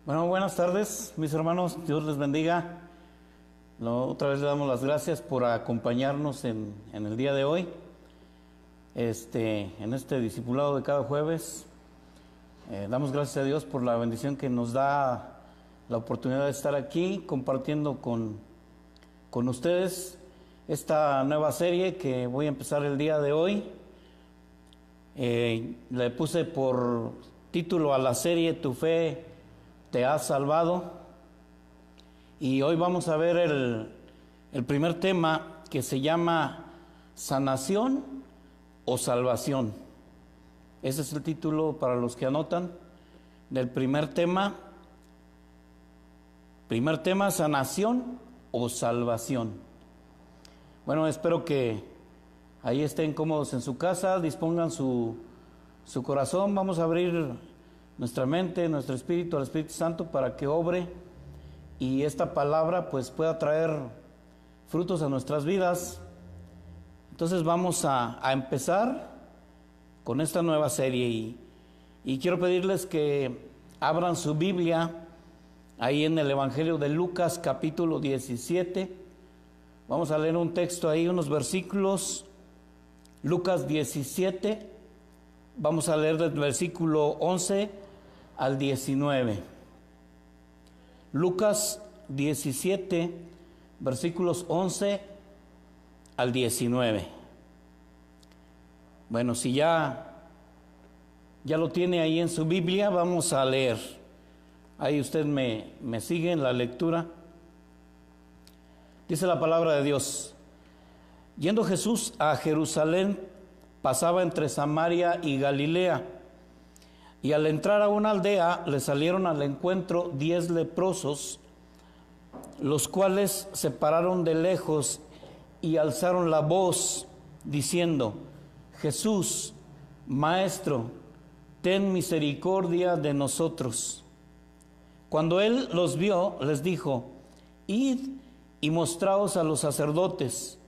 Bueno, buenas tardes, mis hermanos. Dios les bendiga. Otra vez le damos las gracias por acompañarnos en el día de hoy, en este discipulado de cada jueves. Damos gracias a Dios por la bendición que nos da la oportunidad de estar aquí compartiendo con ustedes esta nueva serie que voy a empezar el día de hoy. Le puse por título a la serie Tu fe te ha salvado, y hoy vamos a ver el primer tema, que se llama sanación o salvación. Ese es el título para los que anotan del primer tema. Primer tema, sanación o salvación. Bueno, espero que ahí estén cómodos en su casa, dispongan su corazón. Vamos a abrir nuestra mente, nuestro espíritu al Espíritu Santo para que obre y esta palabra pues pueda traer frutos a nuestras vidas. Entonces vamos a empezar con esta nueva serie y quiero pedirles que abran su Biblia ahí en el Evangelio de Lucas capítulo 17. Vamos a leer un texto ahí, unos versículos. Lucas 17, vamos a leer del versículo 11 al 19. Lucas 17, versículos 11 al 19. Bueno, si ya lo tiene ahí en su Biblia, vamos a leer. Ahí usted me sigue en la lectura. Dice la palabra de Dios: Yendo Jesús a Jerusalén, pasaba entre Samaria y Galilea. Y al entrar a una aldea, le salieron al encuentro 10 leprosos, los cuales se pararon de lejos y alzaron la voz, diciendo: Jesús, Maestro, ten misericordia de nosotros. Cuando él los vio, les dijo: Id y mostraos a los sacerdotes.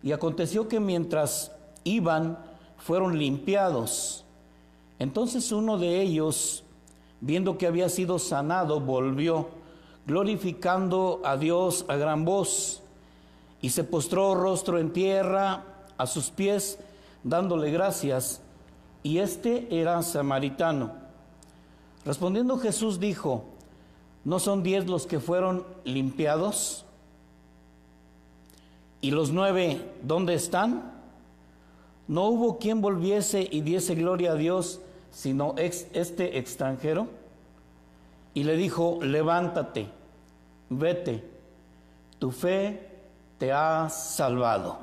Y aconteció que mientras iban, fueron limpiados. Entonces uno de ellos, viendo que había sido sanado, volvió, glorificando a Dios a gran voz, y se postró rostro en tierra a sus pies, dándole gracias, y era samaritano. Respondiendo Jesús dijo: ¿No son 10 los que fueron limpiados? ¿Y los 9 dónde están? ¿No hubo quien volviese y diese gloria a Dios, sino este extranjero? Y le dijo: levántate, vete, tu fe te ha salvado.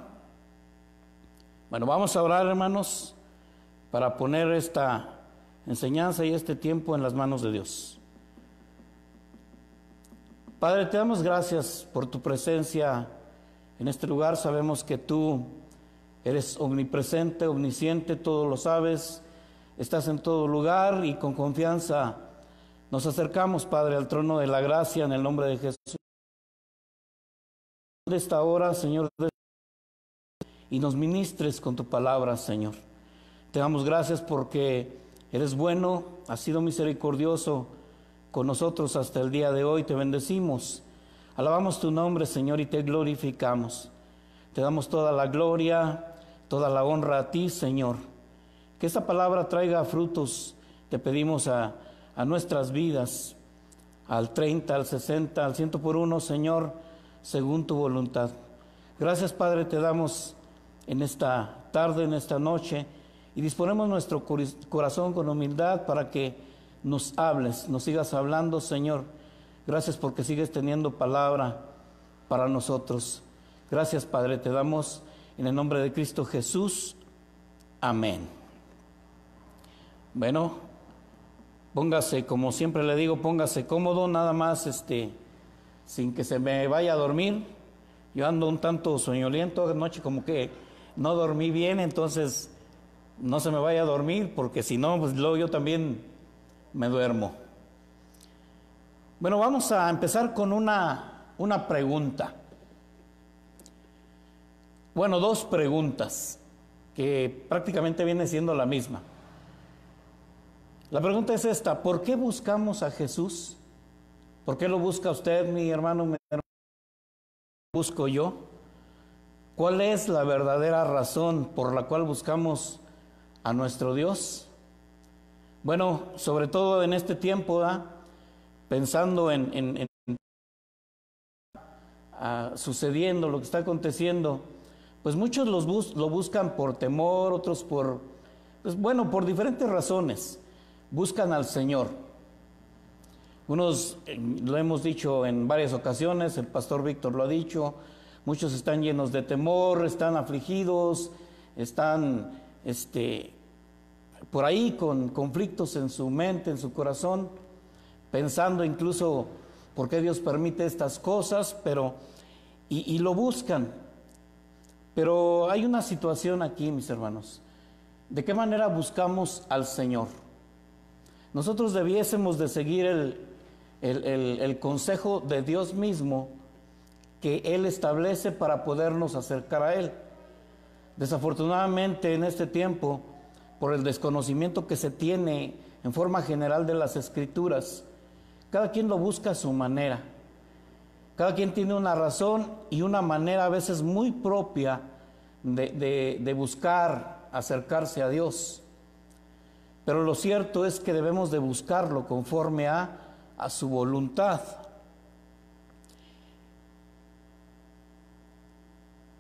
Bueno, vamos a orar, hermanos, para poner esta enseñanza y este tiempo en las manos de Dios. Padre, te damos gracias por tu presencia en este lugar. Sabemos que tú eres omnipresente, omnisciente, todo lo sabes, estás en todo lugar, y con confianza nos acercamos, Padre, al trono de la gracia en el nombre de Jesús. De esta hora, Señor, y nos ministres con tu palabra, Señor. Te damos gracias porque eres bueno, has sido misericordioso con nosotros hasta el día de hoy. Te bendecimos, alabamos tu nombre, Señor, y te glorificamos. Te damos toda la gloria, toda la honra a ti, Señor. Que esta palabra traiga frutos, te pedimos a nuestras vidas, al 30, al 60, al 100 por uno, Señor, según tu voluntad. Gracias, Padre, te damos en esta tarde, en esta noche, y disponemos nuestro corazón con humildad para que nos hables, nos sigas hablando, Señor. Gracias porque sigues teniendo palabra para nosotros. Gracias, Padre, te damos en el nombre de Cristo Jesús. Amén. Bueno, póngase, como siempre le digo, póngase cómodo, nada más sin que se me vaya a dormir. Yo ando un tanto soñoliento, anoche como que no dormí bien, entonces no se me vaya a dormir, porque si no, pues luego yo también me duermo. Bueno, vamos a empezar con una pregunta. Bueno, 2 preguntas que prácticamente viene siendo la misma. La pregunta es esta: ¿por qué buscamos a Jesús? ¿Por qué lo busca usted, mi hermano? ¿Me busco yo? ¿Cuál es la verdadera razón por la cual buscamos a nuestro Dios? Bueno, sobre todo en este tiempo, pensando en sucediendo, lo que está aconteciendo, pues muchos lo buscan por temor, otros por, pues bueno, por diferentes razones, buscan al Señor. Unos, lo hemos dicho en varias ocasiones, el pastor Víctor lo ha dicho, muchos están llenos de temor, están afligidos, están por ahí con conflictos en su mente, en su corazón, pensando incluso por qué Dios permite estas cosas, pero y lo buscan. Pero hay una situación aquí, mis hermanos. ¿De qué manera buscamos al Señor? Nosotros debiésemos de seguir el consejo de Dios mismo que Él establece para podernos acercar a Él. Desafortunadamente en este tiempo, por el desconocimiento que se tiene en forma general de las Escrituras, cada quien lo busca a su manera. Cada quien tiene una razón y una manera a veces muy propia de buscar acercarse a Dios. Pero lo cierto es que debemos de buscarlo conforme a su voluntad.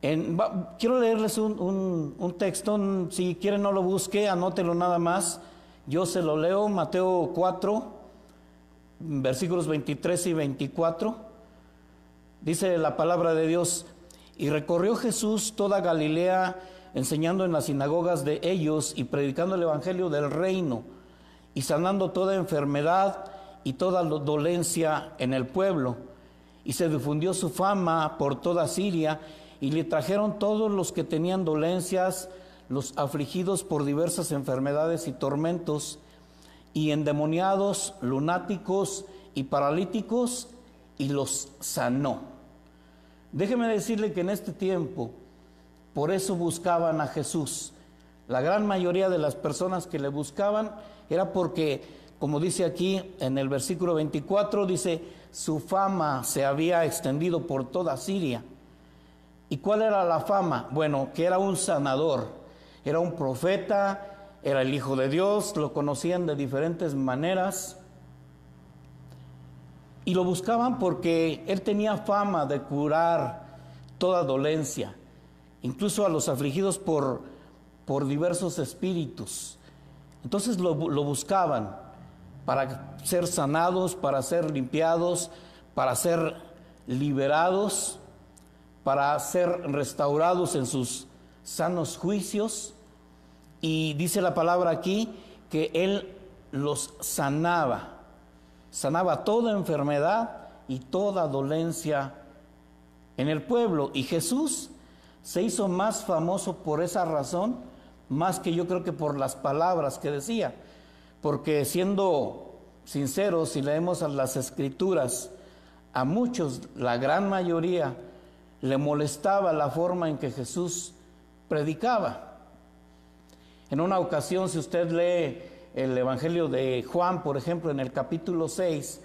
Quiero leerles un texto, si quieren no lo busque, anótelo nada más. Yo se lo leo, Mateo 4, versículos 23 y 24. Dice la palabra de Dios: y recorrió Jesús toda Galilea, enseñando en las sinagogas de ellos y predicando el evangelio del reino y sanando toda enfermedad y toda dolencia en el pueblo. Y se difundió su fama por toda Siria, y le trajeron todos los que tenían dolencias, los afligidos por diversas enfermedades y tormentos, y endemoniados, lunáticos y paralíticos, y los sanó. Déjeme decirle que en este tiempo, por eso buscaban a Jesús. La gran mayoría de las personas que le buscaban era porque, como dice aquí en el versículo 24, dice, su fama se había extendido por toda Siria. ¿Y cuál era la fama? Bueno, que era un sanador, era un profeta, era el Hijo de Dios, lo conocían de diferentes maneras. Y lo buscaban porque él tenía fama de curar toda dolencia, incluso a los afligidos por diversos espíritus. Entonces lo buscaban para ser sanados, para ser limpiados, para ser liberados, para ser restaurados en sus sanos juicios. Y dice la palabra aquí que él los sanaba toda enfermedad y toda dolencia en el pueblo. Y Jesús se hizo más famoso por esa razón, más que yo creo que por las palabras que decía, porque siendo sinceros, si leemos a las Escrituras, a muchos, la gran mayoría, le molestaba la forma en que Jesús predicaba. En una ocasión, si usted lee el Evangelio de Juan, por ejemplo, en el capítulo 6,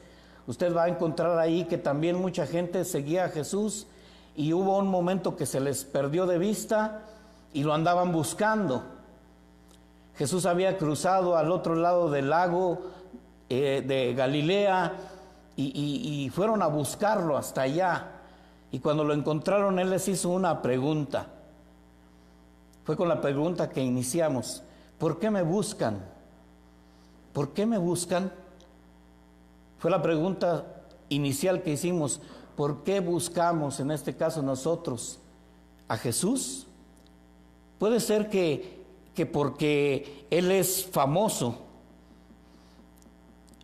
usted va a encontrar ahí que también mucha gente seguía a Jesús y hubo un momento que se les perdió de vista y lo andaban buscando. Jesús había cruzado al otro lado del lago de Galilea y fueron a buscarlo hasta allá. Y cuando lo encontraron, Él les hizo una pregunta. Fue con la pregunta que iniciamos: ¿por qué me buscan? ¿Por qué me buscan? Fue la pregunta inicial que hicimos. ¿Por qué buscamos, en este caso nosotros, a Jesús? Puede ser que porque Él es famoso.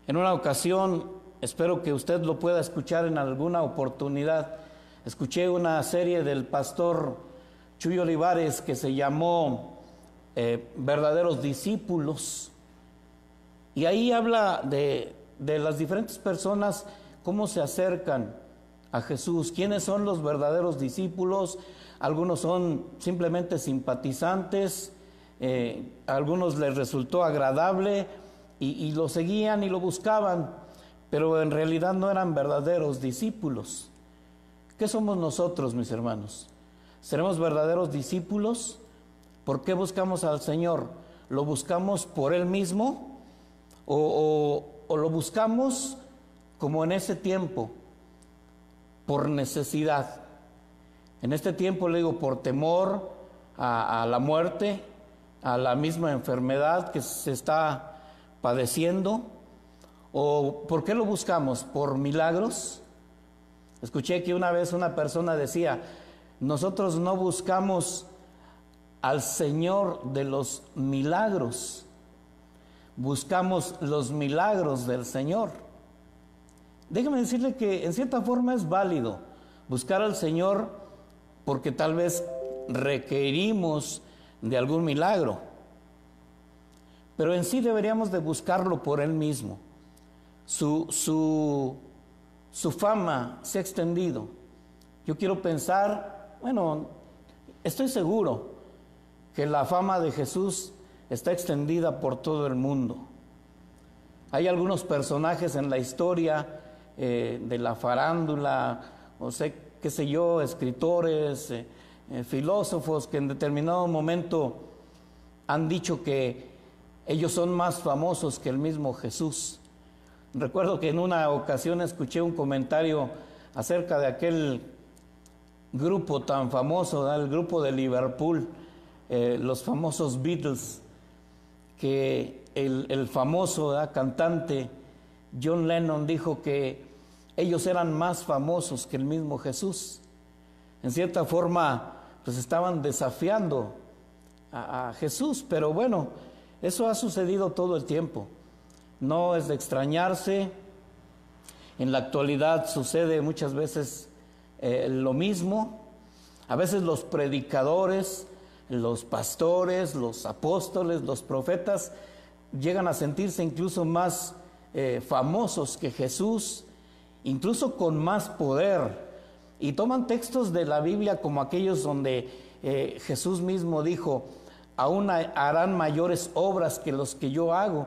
En una ocasión, espero que usted lo pueda escuchar en alguna oportunidad, escuché una serie del pastor Chuy Olivares que se llamó Verdaderos Discípulos. Y ahí habla de las diferentes personas, cómo se acercan a Jesús, quiénes son los verdaderos discípulos. Algunos son simplemente simpatizantes, a algunos les resultó agradable y lo seguían y lo buscaban, pero en realidad no eran verdaderos discípulos. ¿Qué somos nosotros, mis hermanos? ¿Seremos verdaderos discípulos? ¿Por qué buscamos al Señor? ¿Lo buscamos por Él mismo? ¿O lo buscamos como en ese tiempo, por necesidad? En este tiempo, le digo, por temor a la muerte, a la misma enfermedad que se está padeciendo. ¿O por qué lo buscamos? ¿Por milagros? Escuché que una vez una persona decía: nosotros no buscamos al Señor de los milagros, buscamos los milagros del Señor. Déjeme decirle que en cierta forma es válido buscar al Señor porque tal vez requerimos de algún milagro, pero en sí deberíamos de buscarlo por Él mismo. Su fama se ha extendido. Yo quiero pensar, estoy seguro que la fama de Jesús está extendida por todo el mundo. Hay algunos personajes en la historia de la farándula, qué sé yo, escritores, filósofos que en determinado momento han dicho que ellos son más famosos que el mismo Jesús. Recuerdo que en una ocasión escuché un comentario acerca de aquel grupo tan famoso, el grupo de Liverpool, los famosos Beatles, que el famoso cantante John Lennon dijo que ellos eran más famosos que el mismo Jesús. En cierta forma, pues estaban desafiando a Jesús, pero bueno, eso ha sucedido todo el tiempo. No es de extrañarse. En la actualidad sucede muchas veces lo mismo. A veces los predicadores, los pastores, los apóstoles, los profetas llegan a sentirse incluso más famosos que Jesús, incluso con más poder, y toman textos de la Biblia como aquellos donde Jesús mismo dijo: aún harán mayores obras que los que yo hago.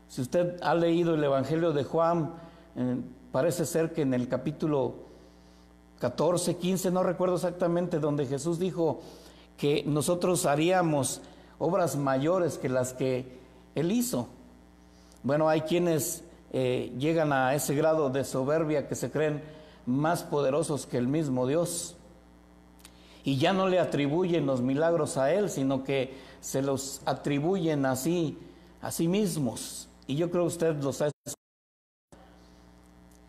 Si usted ha leído el Evangelio de Juan, parece ser que en el capítulo 14, 15, no recuerdo exactamente, donde Jesús dijo que nosotros haríamos obras mayores que las que Él hizo. Bueno, hay quienes llegan a ese grado de soberbia que se creen más poderosos que el mismo Dios, y ya no le atribuyen los milagros a Él, sino que se los atribuyen a sí mismos. Y yo creo que usted los ha escuchado.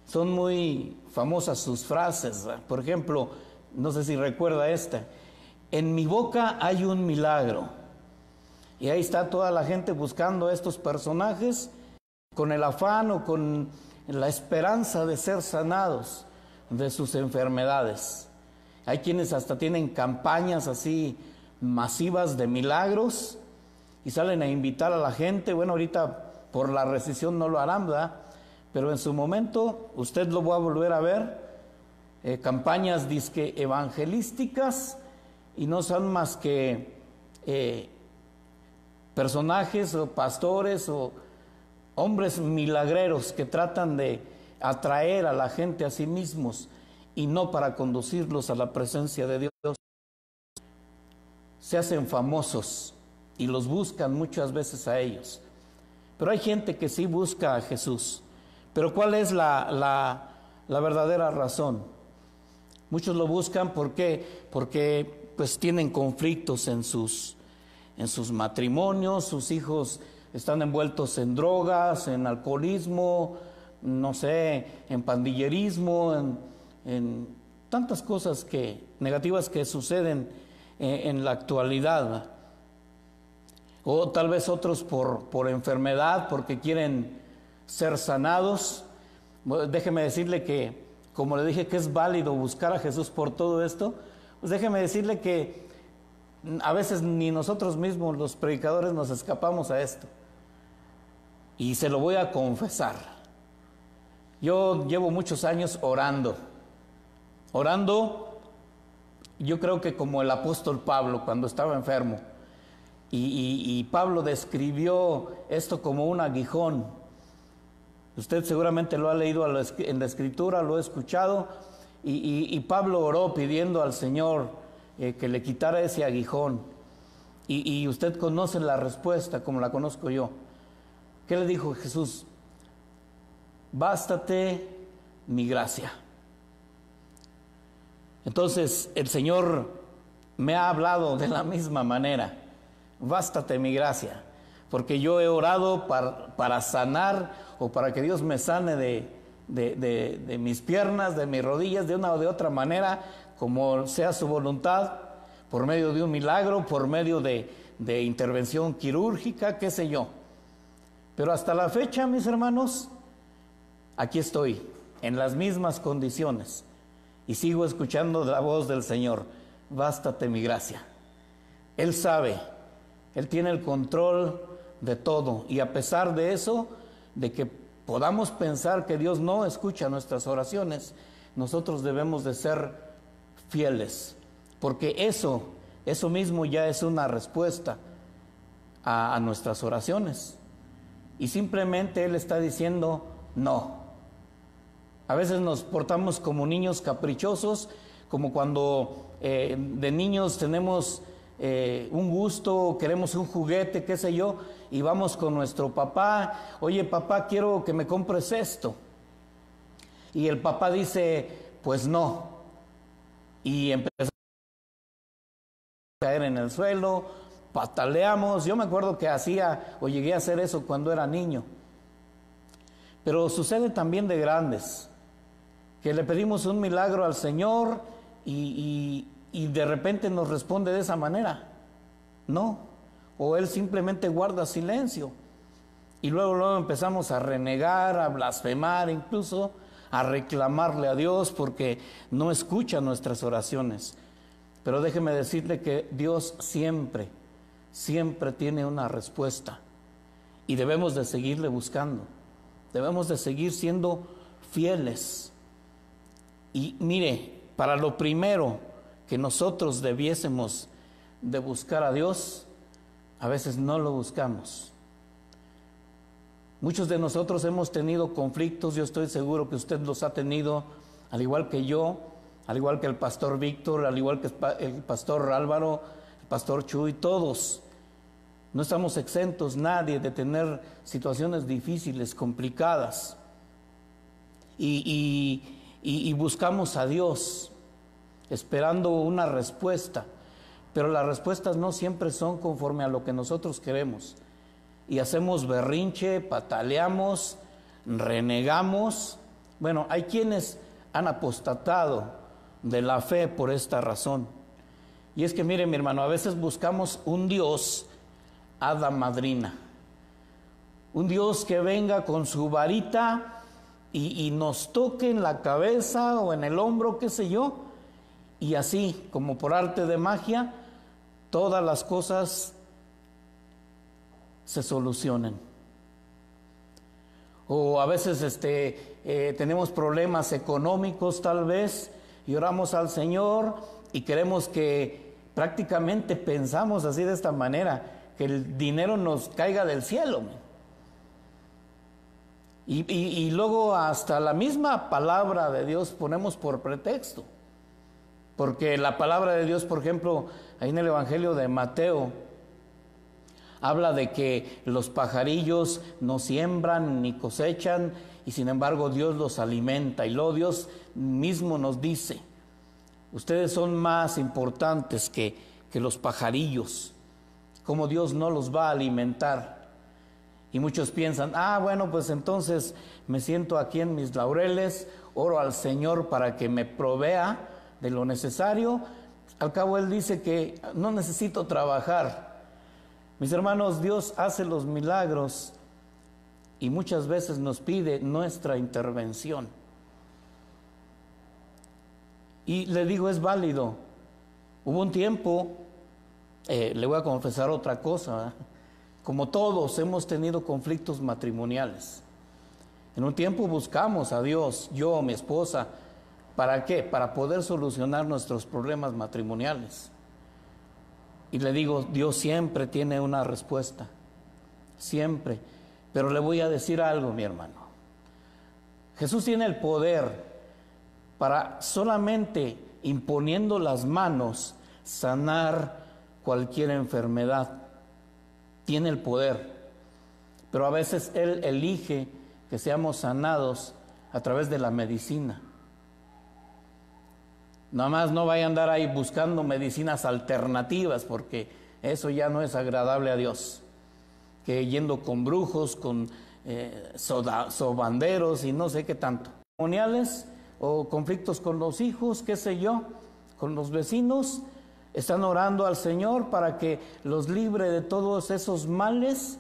Son muy famosas sus frases. Por ejemplo, no sé si recuerda esta: en mi boca hay un milagro. Y ahí está toda la gente buscando a estos personajes con el afán o con la esperanza de ser sanados de sus enfermedades. Hay quienes hasta tienen campañas así masivas de milagros y salen a invitar a la gente. Bueno, ahorita por la recesión no lo harán, ¿verdad? Pero en su momento usted lo va a volver a ver, campañas disque evangelísticas, y no son más que personajes o pastores o hombres milagreros que tratan de atraer a la gente a sí mismos y no para conducirlos a la presencia de Dios. Se hacen famosos y los buscan muchas veces a ellos. Pero hay gente que sí busca a Jesús. Pero ¿cuál es la verdadera razón? Muchos lo buscan porque pues tienen conflictos en sus matrimonios, sus hijos están envueltos en drogas, en alcoholismo, no sé, en pandillerismo, en tantas cosas negativas que suceden en la actualidad. O tal vez otros por enfermedad, porque quieren ser sanados. Déjeme decirle que, como le dije que es válido buscar a Jesús por todo esto, pues déjeme decirle que a veces ni nosotros mismos, los predicadores, nos escapamos a esto. Y se lo voy a confesar. Yo llevo muchos años orando, yo creo que como el apóstol Pablo cuando estaba enfermo. Y Pablo describió esto como un aguijón Usted seguramente lo ha leído en la Escritura, lo ha escuchado, y Pablo oró pidiendo al Señor que le quitara ese aguijón. Y usted conoce la respuesta como la conozco yo. ¿Qué le dijo Jesús? Bástate mi gracia. Entonces el Señor me ha hablado de la misma manera. Bástate mi gracia. Porque yo he orado para sanar, o para que Dios me sane de mis piernas, de mis rodillas, de una o de otra manera, como sea su voluntad, por medio de un milagro, por medio de intervención quirúrgica, qué sé yo. Pero hasta la fecha, mis hermanos, aquí estoy, en las mismas condiciones, y sigo escuchando la voz del Señor. Bástate mi gracia. Él sabe, Él tiene el control de todo, y a pesar de eso, de que podamos pensar que Dios no escucha nuestras oraciones, nosotros debemos de ser fieles, porque eso mismo ya es una respuesta a nuestras oraciones. Y simplemente Él está diciendo no. A veces nos portamos como niños caprichosos, como cuando de niños tenemos un gusto, queremos un juguete, qué sé yo, y vamos con nuestro papá. Oye, papá, quiero que me compres esto. Y el papá dice, pues no. Y empezamos a caer en el suelo, pataleamos. Yo me acuerdo que hacía o llegué a hacer eso cuando era niño. Pero sucede también de grandes, que le pedimos un milagro al Señor y de repente nos responde de esa manera. No. O Él simplemente guarda silencio. Y luego empezamos a renegar, a blasfemar, incluso a reclamarle a Dios porque no escucha nuestras oraciones. Pero déjeme decirle que Dios siempre tiene una respuesta. Y debemos de seguirle buscando. Debemos de seguir siendo fieles. Y mire, para lo primero que nosotros debiésemos de buscar a Dios, a veces no lo buscamos. Muchos de nosotros hemos tenido conflictos, yo estoy seguro que usted los ha tenido, al igual que yo, al igual que el pastor Víctor, al igual que el pastor Álvaro, el pastor Chuy, todos. No estamos exentos, nadie, de tener situaciones difíciles, complicadas. Y buscamos a Dios, esperando una respuesta. Pero las respuestas no siempre son conforme a lo que nosotros queremos. Y hacemos berrinche, pataleamos, renegamos. Bueno, hay quienes han apostatado de la fe por esta razón. Y es que mire, mi hermano, a veces buscamos un Dios hada madrina. Un Dios que venga con su varita y nos toque en la cabeza o en el hombro, qué sé yo. Y así, como por arte de magia, todas las cosas se solucionen. O a veces tenemos problemas económicos tal vez, y oramos al Señor y queremos que, prácticamente pensamos así de esta manera, que el dinero nos caiga del cielo. Y luego hasta la misma palabra de Dios ponemos por pretexto. Porque la palabra de Dios, por ejemplo, ahí en el Evangelio de Mateo, habla de que los pajarillos no siembran ni cosechan, y sin embargo Dios los alimenta. Y luego Dios mismo nos dice, ustedes son más importantes que los pajarillos. ¿Cómo Dios no los va a alimentar? Y muchos piensan, bueno, pues entonces me siento aquí en mis laureles, oro al Señor para que me provea de lo necesario. Al cabo Él dice que no necesito trabajar. Mis hermanos, Dios hace los milagros y muchas veces nos pide nuestra intervención. Y le digo, es válido. Hubo un tiempo, le voy a confesar otra cosa, como todos hemos tenido conflictos matrimoniales. En un tiempo buscamos a Dios, yo, mi esposa. ¿Para qué? Para poder solucionar nuestros problemas matrimoniales. Y le digo, Dios siempre tiene una respuesta, siempre. Pero le voy a decir algo, mi hermano. Jesús tiene el poder para solamente imponiendo las manos sanar cualquier enfermedad. Tiene el poder, pero a veces Él elige que seamos sanados a través de la medicina. Nada más no vaya a andar ahí buscando medicinas alternativas, porque eso ya no es agradable a Dios. Que yendo con brujos, con sobanderos y no sé qué tanto. Matrimoniales o conflictos con los hijos, qué sé yo, con los vecinos, están orando al Señor para que los libre de todos esos males,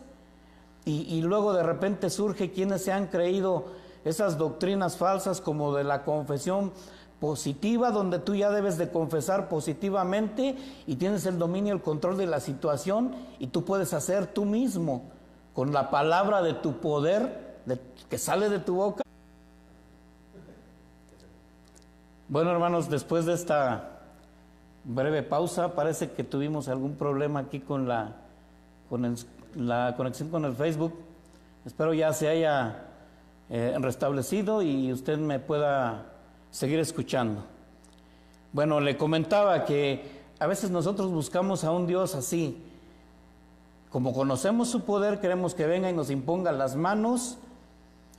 y luego de repente surge quienes se han creído esas doctrinas falsas como de la confesión positiva, donde tú ya debes de confesar positivamente y tienes el dominio, el control de la situación, y tú puedes hacer tú mismo con la palabra de tu poder que sale de tu boca. Bueno, hermanos, después de esta breve pausa, parece que tuvimos algún problema aquí con la conexión con el Facebook. Espero ya se haya restablecido y usted me pueda seguir escuchando. Bueno, le comentaba que a veces nosotros buscamos a un Dios así. Como conocemos su poder, queremos que venga y nos imponga las manos,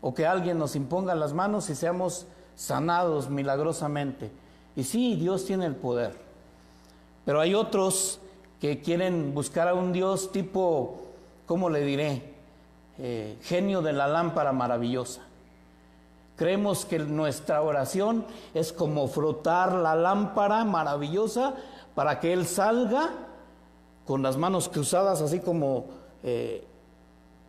o que alguien nos imponga las manos y seamos sanados milagrosamente. Y sí, Dios tiene el poder. Pero hay otros que quieren buscar a un Dios tipo, ¿cómo le diré? Genio de la lámpara maravillosa. Creemos que nuestra oración es como frotar la lámpara maravillosa para que Él salga con las manos cruzadas, así como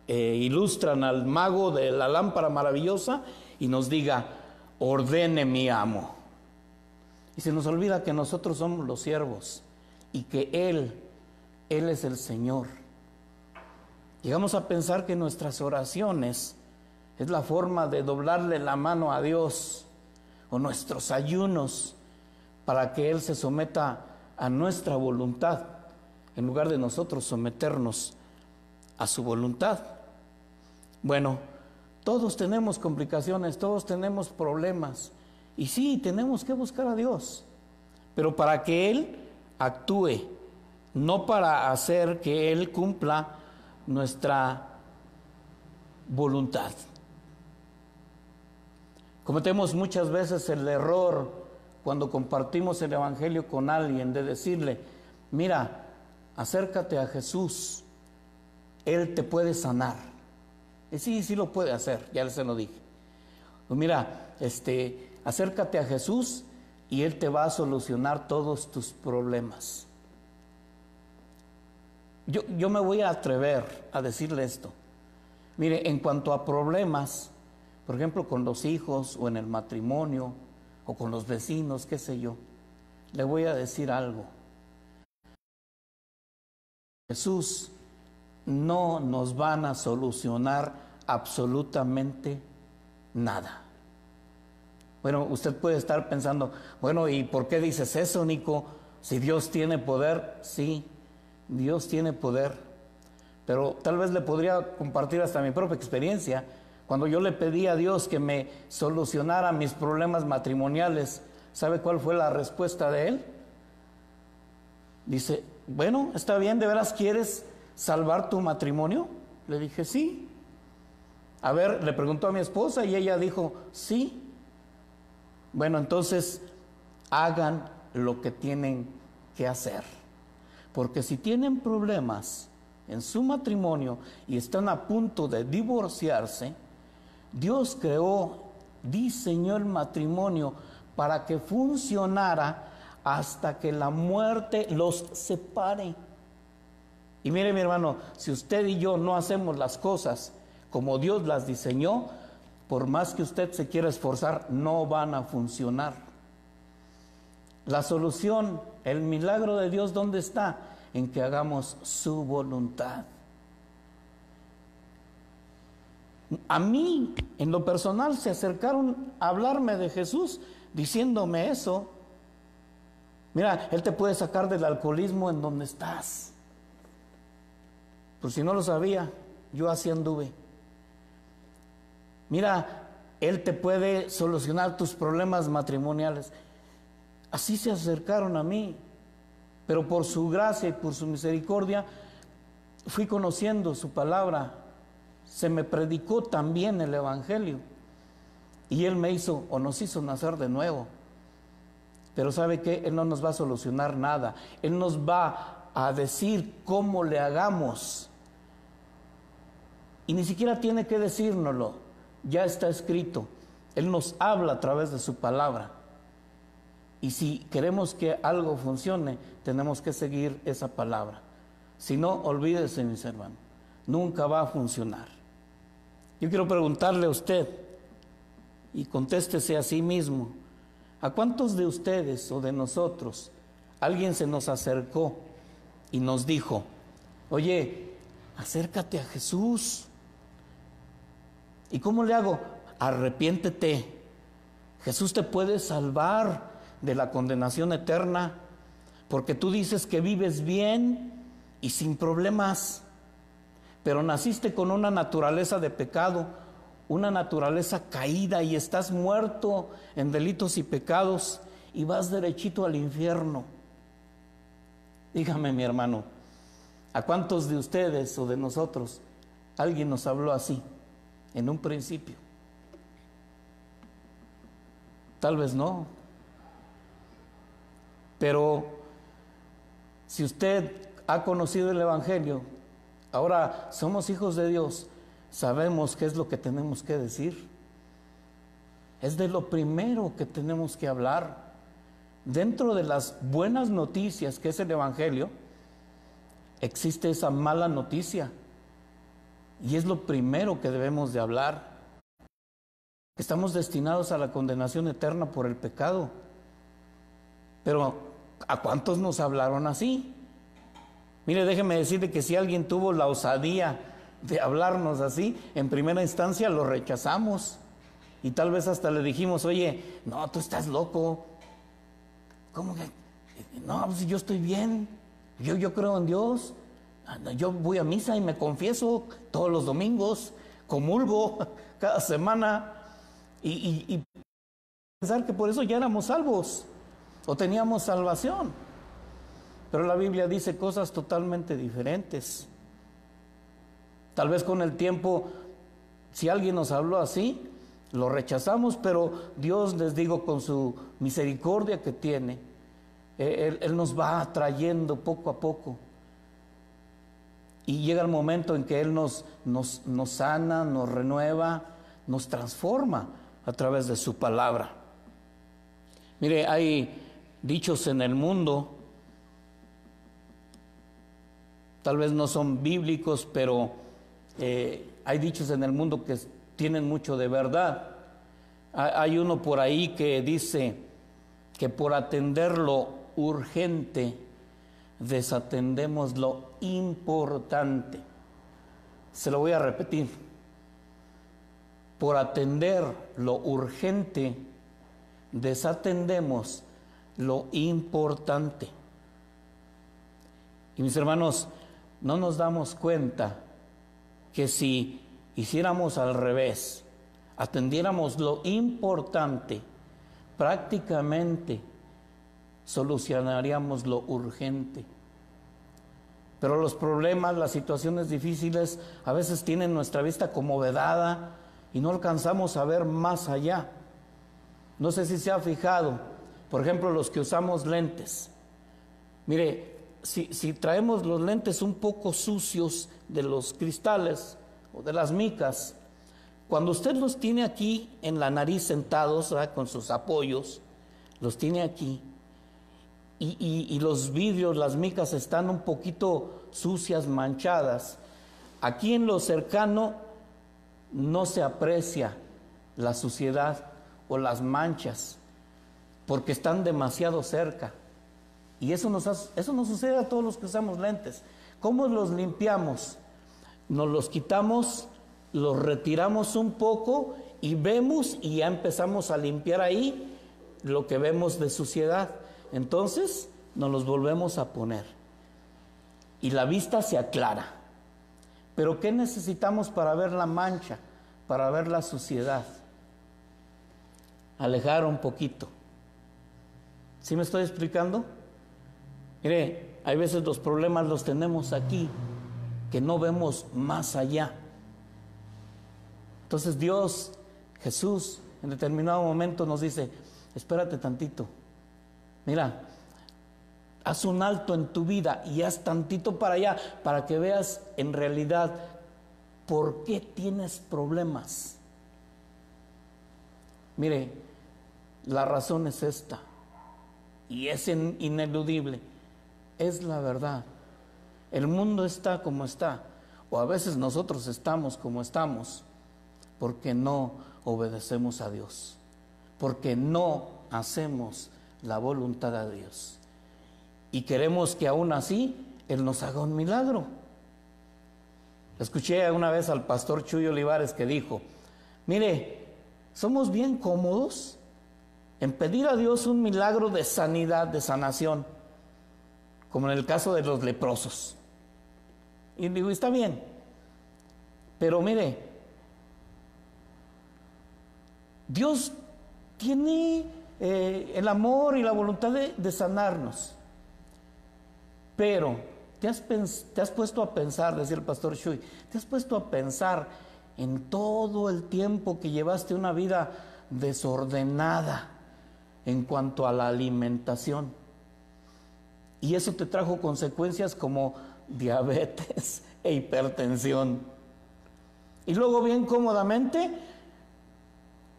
ilustran al mago de la lámpara maravillosa, y nos diga: ordene mi amo. Y se nos olvida que nosotros somos los siervos y que Él es el Señor. Llegamos a pensar que nuestras oraciones es la forma de doblarle la mano a Dios, o nuestros ayunos, para que Él se someta a nuestra voluntad, en lugar de nosotros someternos a su voluntad. Bueno, todos tenemos complicaciones, todos tenemos problemas, y sí, tenemos que buscar a Dios, pero para que Él actúe, no para hacer que Él cumpla nuestra voluntad. Cometemos muchas veces el error cuando compartimos el Evangelio con alguien de decirle: mira, acércate a Jesús, Él te puede sanar. Y sí lo puede hacer, ya se lo dije. Pues mira, acércate a Jesús y Él te va a solucionar todos tus problemas. Yo me voy a atrever a decirle esto. Mire, en cuanto a problemas, por ejemplo, con los hijos o en el matrimonio o con los vecinos, qué sé yo, le voy a decir algo. Jesús no nos van a solucionar absolutamente nada. Bueno, usted puede estar pensando: bueno, ¿y por qué dices eso, Nico? Si Dios tiene poder. Sí, Dios tiene poder, pero tal vez le podría compartir hasta mi propia experiencia. Cuando yo le pedí a Dios que me solucionara mis problemas matrimoniales, ¿sabe cuál fue la respuesta de Él? Dice: bueno, está bien, ¿de veras quieres salvar tu matrimonio? Le dije: sí. A ver, le preguntó a mi esposa y ella dijo: sí. Bueno, entonces hagan lo que tienen que hacer, porque si tienen problemas en su matrimonio y están a punto de divorciarse, Dios diseñó el matrimonio para que funcionara hasta que la muerte los separe. Y mire, mi hermano, si usted y yo no hacemos las cosas como Dios las diseñó, por más que usted se quiera esforzar, no van a funcionar. La solución, el milagro de Dios, ¿dónde está? En que hagamos su voluntad. A mí, en lo personal, se acercaron a hablarme de Jesús, diciéndome eso. Mira, Él te puede sacar del alcoholismo en donde estás. Por si no lo sabía, yo así anduve. Mira, Él te puede solucionar tus problemas matrimoniales. Así se acercaron a mí, pero por su gracia y por su misericordia fui conociendo su palabra. Se me predicó también el evangelio y Él me hizo o nos hizo nacer de nuevo. Pero ¿sabe qué? Él no nos va a solucionar nada. Él nos va a decir cómo le hagamos. Y ni siquiera tiene que decírnoslo, ya está escrito. Él nos habla a través de su palabra. Y si queremos que algo funcione, tenemos que seguir esa palabra. Si no, olvídese, mis hermanos, nunca va a funcionar. Yo quiero preguntarle a usted, y contéstese a sí mismo, ¿a cuántos de ustedes o de nosotros alguien se nos acercó y nos dijo, oye, acércate a Jesús? ¿Y cómo le hago? Arrepiéntete. Jesús te puede salvar de la condenación eterna, porque tú dices que vives bien y sin problemas, pero naciste con una naturaleza de pecado, una naturaleza caída, y estás muerto en delitos y pecados y vas derechito al infierno. Dígame, mi hermano, ¿a cuántos de ustedes o de nosotros alguien nos habló así en un principio? Tal vez no. Pero si usted ha conocido el evangelio, ahora somos hijos de Dios, sabemos qué es lo que tenemos que decir. Es de lo primero que tenemos que hablar. Dentro de las buenas noticias que es el evangelio, existe esa mala noticia. Y es lo primero que debemos de hablar. Estamos destinados a la condenación eterna por el pecado. Pero ¿a cuántos nos hablaron así? Mire, déjeme decirle que si alguien tuvo la osadía de hablarnos así, en primera instancia lo rechazamos. Y tal vez hasta le dijimos, oye, no, tú estás loco. ¿Cómo que? No, pues yo estoy bien. Yo creo en Dios. Yo voy a misa y me confieso todos los domingos. Comulgo cada semana. Y pensar que por eso ya éramos salvos. O teníamos salvación. Pero la Biblia dice cosas totalmente diferentes. Tal vez con el tiempo, si alguien nos habló así, lo rechazamos, pero Dios, les digo, con su misericordia que tiene, Él nos va atrayendo poco a poco. Y llega el momento en que Él nos sana, nos renueva, nos transforma a través de su palabra. Mire, hay dichos en el mundo, tal vez no son bíblicos, pero hay dichos en el mundo que tienen mucho de verdad. Hay uno por ahí que dice que por atender lo urgente desatendemos lo importante. Se lo voy a repetir. Por atender lo urgente desatendemos lo importante. Y mis hermanos, no nos damos cuenta que si hiciéramos al revés, atendiéramos lo importante, prácticamente solucionaríamos lo urgente. Pero los problemas, las situaciones difíciles, a veces tienen nuestra vista como vedada y no alcanzamos a ver más allá. No sé si se ha fijado, por ejemplo, los que usamos lentes. Mire, si traemos los lentes un poco sucios de los cristales o de las micas, cuando usted los tiene aquí en la nariz sentados, ¿verdad?, con sus apoyos, los tiene aquí, y los vidrios, las micas están un poquito sucias, manchadas, aquí en lo cercano no se aprecia la suciedad o las manchas, porque están demasiado cerca. Y eso nos sucede a todos los que usamos lentes. ¿Cómo los limpiamos? Nos los quitamos, los retiramos un poco y vemos, y ya empezamos a limpiar ahí lo que vemos de suciedad. Entonces nos los volvemos a poner y la vista se aclara. Pero ¿qué necesitamos para ver la mancha, para ver la suciedad? alejar un poquito. ¿Sí me estoy explicando? Mire, hay veces los problemas los tenemos aquí, que no vemos más allá. Entonces Dios, Jesús, en determinado momento nos dice, espérate tantito, mira, haz un alto en tu vida y haz tantito para allá, para que veas en realidad por qué tienes problemas. Mire, la razón es esta, y es ineludible, es la verdad. El mundo está como está, o a veces nosotros estamos como estamos, porque no obedecemos a Dios, porque no hacemos la voluntad de Dios. Y queremos que aún así Él nos haga un milagro. Escuché una vez al pastor Chuy Olivares que dijo, mire, somos bien cómodos en pedir a Dios un milagro de sanidad, de sanación, como en el caso de los leprosos. Y digo, está bien, pero mire, Dios tiene el amor y la voluntad de sanarnos. Pero te has puesto a pensar, decía el pastor Chuy, te has puesto a pensar en todo el tiempo que llevaste una vida desordenada en cuanto a la alimentación. Y eso te trajo consecuencias como diabetes e hipertensión. Y luego bien cómodamente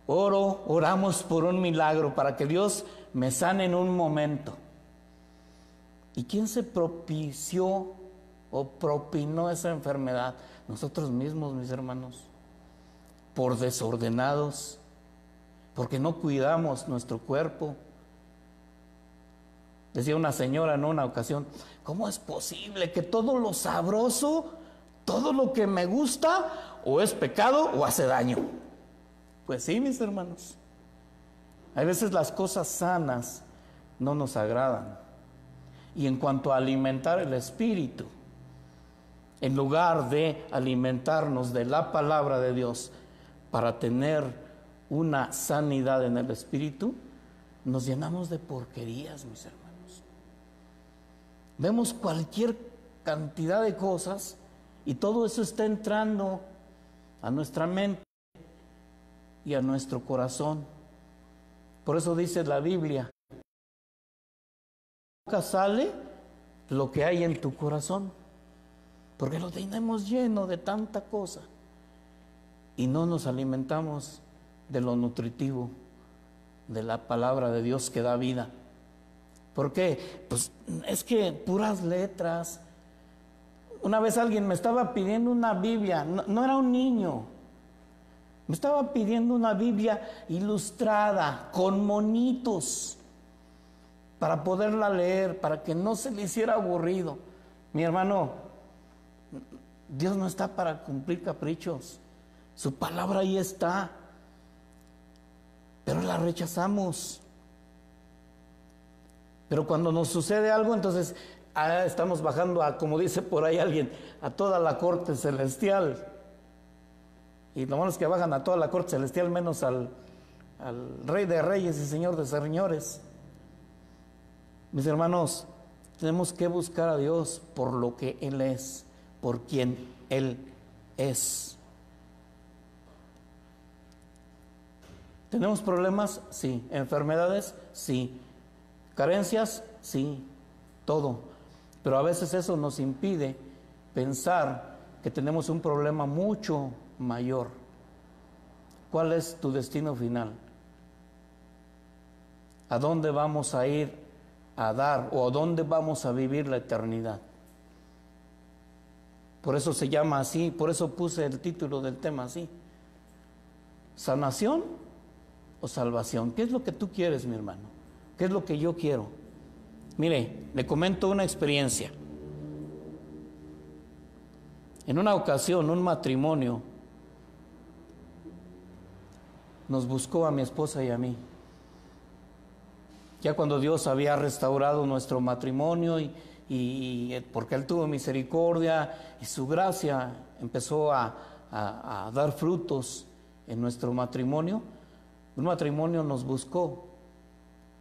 oramos por un milagro para que Dios me sane en un momento. ¿Y quién se propició o propinó esa enfermedad? Nosotros mismos, mis hermanos, por desordenados, porque no cuidamos nuestro cuerpo. Decía una señora en una ocasión, ¿cómo es posible que todo lo sabroso, todo lo que me gusta, o es pecado o hace daño? Pues sí, mis hermanos, hay veces las cosas sanas no nos agradan. Y en cuanto a alimentar el espíritu, en lugar de alimentarnos de la palabra de Dios para tener una sanidad en el espíritu, nos llenamos de porquerías, mis hermanos. Vemos cualquier cantidad de cosas y todo eso está entrando a nuestra mente y a nuestro corazón. Por eso dice la Biblia, sale lo que hay en tu corazón, porque lo tenemos lleno de tanta cosa y no nos alimentamos de lo nutritivo, de la palabra de Dios que da vida. ¿Por qué? Pues es que puras letras. Una vez alguien me estaba pidiendo una Biblia, no era un niño, me estaba pidiendo una Biblia ilustrada con monitos para poderla leer, para que no se le hiciera aburrido. Mi hermano, Dios no está para cumplir caprichos. Su palabra ahí está, pero la rechazamos. Pero cuando nos sucede algo, entonces estamos bajando a, como dice por ahí alguien, a toda la corte celestial. Y lo malo es que bajan a toda la corte celestial menos al Rey de Reyes y Señor de Señores. Mis hermanos, tenemos que buscar a Dios por lo que Él es, por quien Él es. ¿Tenemos problemas? Sí. ¿Enfermedades? Sí. ¿Carencias? Sí. Todo. Pero a veces eso nos impide pensar que tenemos un problema mucho mayor. ¿Cuál es tu destino final? ¿A dónde vamos a ir a dar o a dónde vamos a vivir la eternidad? Por eso se llama así, por eso puse el título del tema así. ¿Sanación o salvación? ¿Qué es lo que tú quieres, mi hermano? ¿Qué es lo que yo quiero? Mire, le comento una experiencia. En una ocasión, un matrimonio nos buscó a mi esposa y a mí. Ya cuando Dios había restaurado nuestro matrimonio y porque Él tuvo misericordia y su gracia empezó a dar frutos en nuestro matrimonio, Un matrimonio nos buscó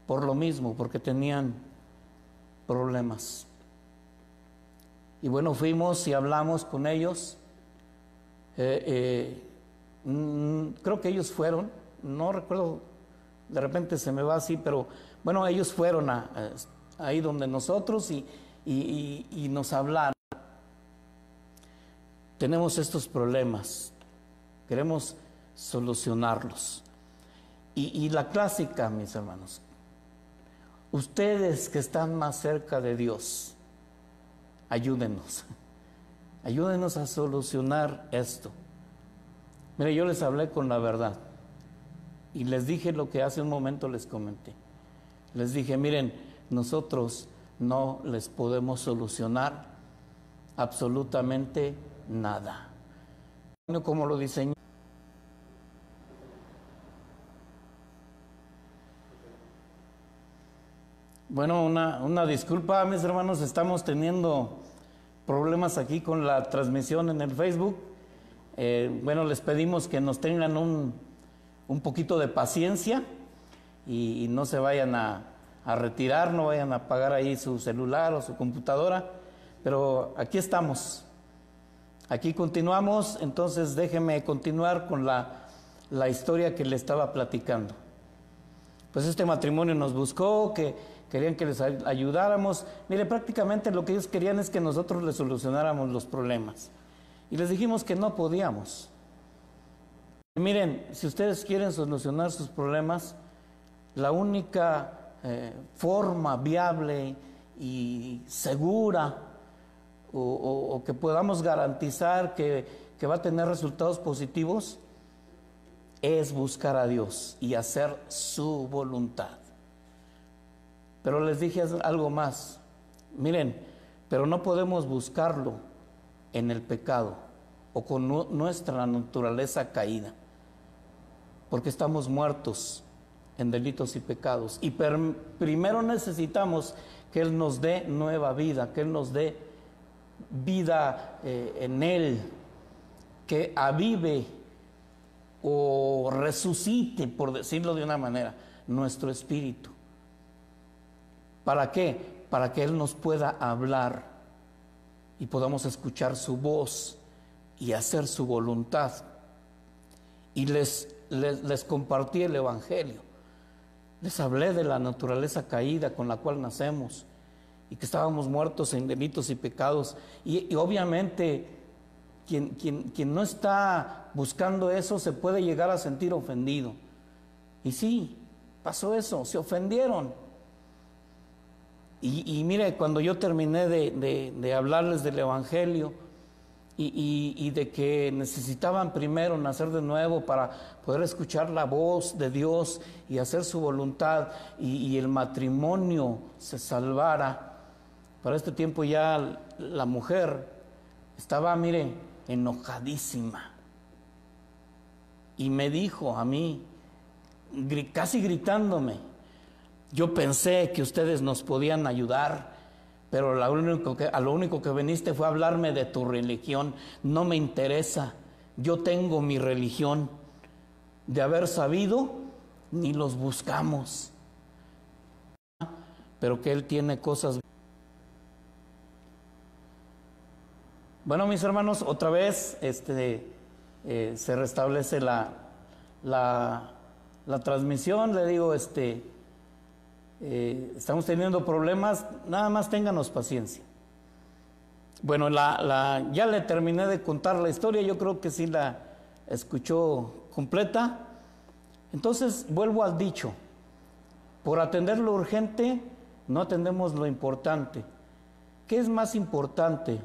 por lo mismo, porque tenían problemas. Y bueno, fuimos y hablamos con ellos. Creo que ellos fueron, no recuerdo, de repente se me va así, pero bueno, ellos fueron ahí donde nosotros y nos hablaron. Tenemos estos problemas, queremos solucionarlos. Y la clásica, mis hermanos, ustedes que están más cerca de Dios, ayúdenos a solucionar esto. Mire, yo les hablé con la verdad y les dije lo que hace un momento les comenté. Les dije, miren, nosotros no les podemos solucionar absolutamente nada. Como lo diseñé. Bueno, una disculpa, mis hermanos, estamos teniendo problemas aquí con la transmisión en el Facebook. Bueno, les pedimos que nos tengan un poquito de paciencia y no se vayan a retirar, no vayan a apagar ahí su celular o su computadora, pero aquí estamos, aquí continuamos. Entonces déjenme continuar con la historia que le estaba platicando. Pues este matrimonio nos buscó, que querían que les ayudáramos. Mire, prácticamente lo que ellos querían es que nosotros les solucionáramos los problemas. Y les dijimos que no podíamos. Miren, si ustedes quieren solucionar sus problemas, la única forma viable y segura o que podamos garantizar que va a tener resultados positivos es buscar a Dios y hacer su voluntad. Pero les dije algo más. Miren, pero no podemos buscarlo en el pecado o con nuestra naturaleza caída, porque estamos muertos en delitos y pecados. Y primero necesitamos que Él nos dé nueva vida, que Él nos dé vida en Él, que avive o resucite, por decirlo de una manera, nuestro espíritu. ¿Para qué? Para que Él nos pueda hablar y podamos escuchar su voz y hacer su voluntad. Y les compartí el Evangelio. Les hablé de la naturaleza caída con la cual nacemos y que estábamos muertos en delitos y pecados. Y obviamente quien no está buscando eso se puede llegar a sentir ofendido. Y sí, pasó eso, se ofendieron. Y mire, cuando yo terminé de hablarles del Evangelio y de que necesitaban primero nacer de nuevo para poder escuchar la voz de Dios y hacer su voluntad y el matrimonio se salvara, para este tiempo ya la mujer estaba, mire, enojadísima. Y me dijo a mí, casi gritándome, yo pensé que ustedes nos podían ayudar, pero a lo único que viniste fue a hablarme de tu religión. No me interesa, yo tengo mi religión. De haber sabido, ni los buscamos. Pero que Él tiene cosas. Bueno, mis hermanos, otra vez se restablece la transmisión. Le digo, estamos teniendo problemas, nada más ténganos paciencia. Bueno, ya le terminé de contar la historia, yo creo que sí la escuchó completa. Entonces vuelvo al dicho, por atender lo urgente no atendemos lo importante. ¿Qué es más importante,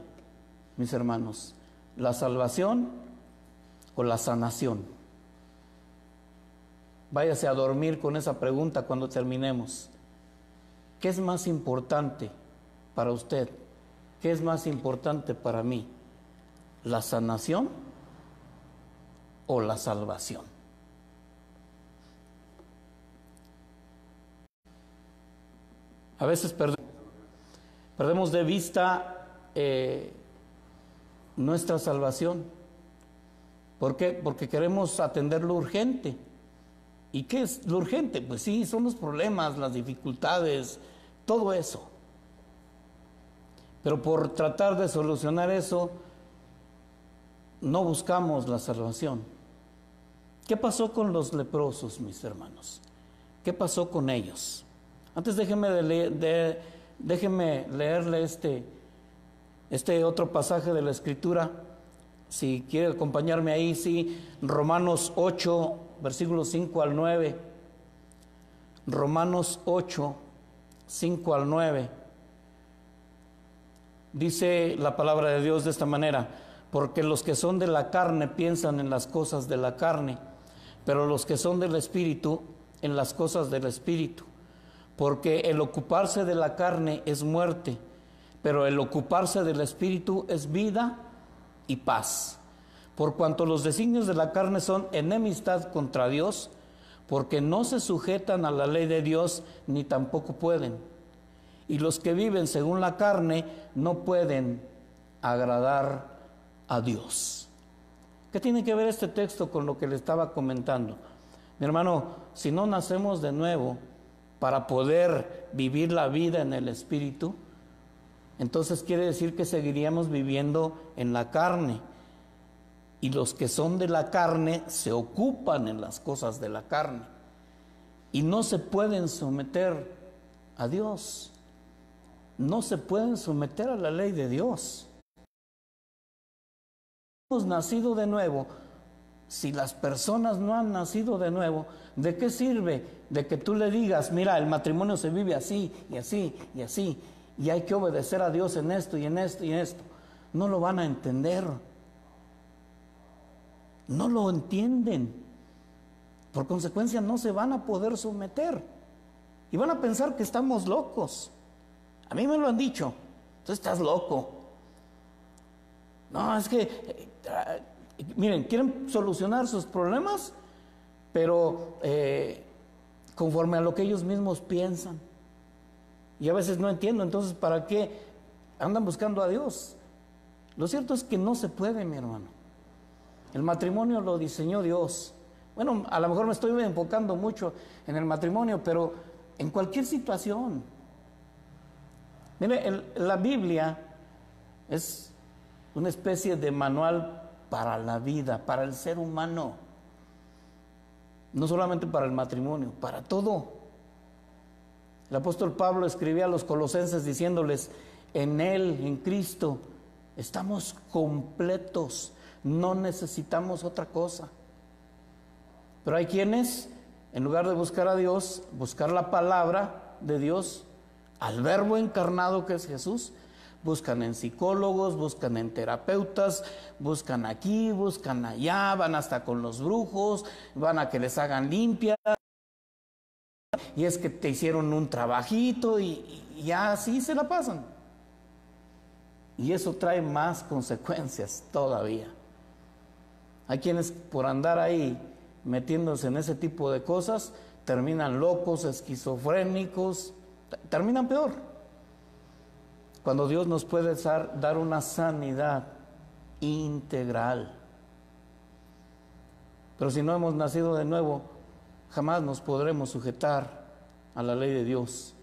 mis hermanos? ¿La salvación o la sanación? Váyase a dormir con esa pregunta cuando terminemos. ¿Qué es más importante para usted? ¿Qué es más importante para mí? ¿La sanación o la salvación? A veces perdemos de vista nuestra salvación. ¿Por qué? Porque queremos atender lo urgente. ¿Y qué es lo urgente? Pues sí, son los problemas, las dificultades, todo eso. Pero por tratar de solucionar eso, no buscamos la salvación. ¿Qué pasó con los leprosos, mis hermanos? ¿Qué pasó con ellos? Antes déjeme leerle este otro pasaje de la Escritura. Si quiere acompañarme ahí, sí, Romanos 8, versículos 5 al 9. Romanos 8, 5 al 9. Dice la palabra de Dios de esta manera: porque los que son de la carne piensan en las cosas de la carne, pero los que son del Espíritu en las cosas del Espíritu. Porque el ocuparse de la carne es muerte, pero el ocuparse del Espíritu es vida y paz. Por cuanto los designios de la carne son enemistad contra Dios, porque no se sujetan a la ley de Dios, ni tampoco pueden. Y los que viven según la carne no pueden agradar a Dios. ¿Qué tiene que ver este texto con lo que le estaba comentando? Mi hermano, si no nacemos de nuevo para poder vivir la vida en el Espíritu, entonces quiere decir que seguiríamos viviendo en la carne. Y los que son de la carne se ocupan en las cosas de la carne y no se pueden someter a Dios. No se pueden someter a la ley de Dios. Hemos nacido de nuevo. Si las personas no han nacido de nuevo, ¿de qué sirve de que tú le digas, mira, el matrimonio se vive así y así y así, y hay que obedecer a Dios en esto y en esto y en esto? No lo van a entender. No lo entienden. Por consecuencia, no se van a poder someter. Y van a pensar que estamos locos. A mí me lo han dicho. Tú estás loco. No, es que miren, quieren solucionar sus problemas, pero conforme a lo que ellos mismos piensan. Y a veces no entiendo, entonces, ¿para qué andan buscando a Dios? Lo cierto es que no se puede, mi hermano. El matrimonio lo diseñó Dios. Bueno, a lo mejor me estoy enfocando mucho en el matrimonio, pero en cualquier situación. Mire, la Biblia es una especie de manual para la vida, para el ser humano. No solamente para el matrimonio, para todo. El apóstol Pablo escribía a los colosenses diciéndoles, en Él, en Cristo, estamos completos, no necesitamos otra cosa. Pero hay quienes, en lugar de buscar a Dios, buscar la palabra de Dios, al verbo encarnado que es Jesús, buscan en psicólogos, buscan en terapeutas, buscan aquí, buscan allá, van hasta con los brujos, van a que les hagan limpia, y es que te hicieron un trabajito y así se la pasan. Y eso trae más consecuencias todavía. Hay quienes por andar ahí metiéndose en ese tipo de cosas terminan locos, esquizofrénicos, terminan peor. Cuando Dios nos puede dar una sanidad integral. Pero si no hemos nacido de nuevo, jamás nos podremos sujetar a la ley de Dios,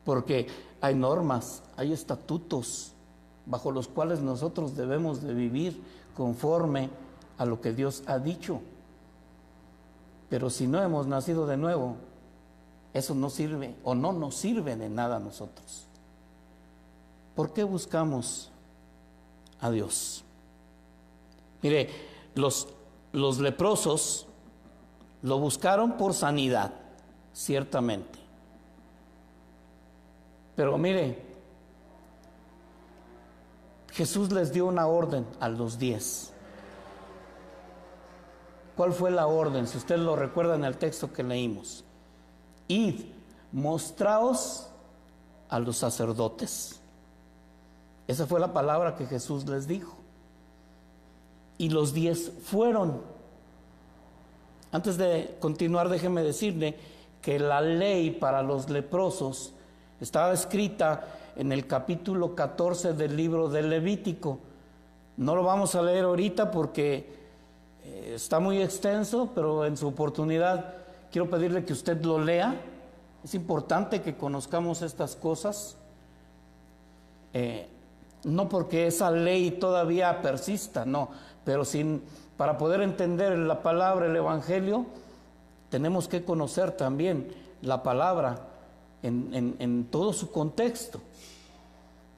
porque hay normas, hay estatutos bajo los cuales nosotros debemos de vivir conforme a lo que Dios ha dicho. Pero si no hemos nacido de nuevo, eso no sirve o no nos sirve de nada a nosotros. ¿Por qué buscamos a Dios? Mire, los leprosos lo buscaron por sanidad, ciertamente. Pero mire, Jesús les dio una orden a los 10. ¿Cuál fue la orden? Si usted lo recuerda en el texto que leímos. Id, mostraos a los sacerdotes. Esa fue la palabra que Jesús les dijo. Y los 10 fueron. Antes de continuar, déjeme decirle que la ley para los leprosos estaba escrita en el capítulo 14 del libro del Levítico. No lo vamos a leer ahorita porque está muy extenso, pero en su oportunidad quiero pedirle que usted lo lea. Es importante que conozcamos estas cosas, no porque esa ley todavía persista, no, pero para poder entender la palabra, el Evangelio, tenemos que conocer también la palabra en todo su contexto,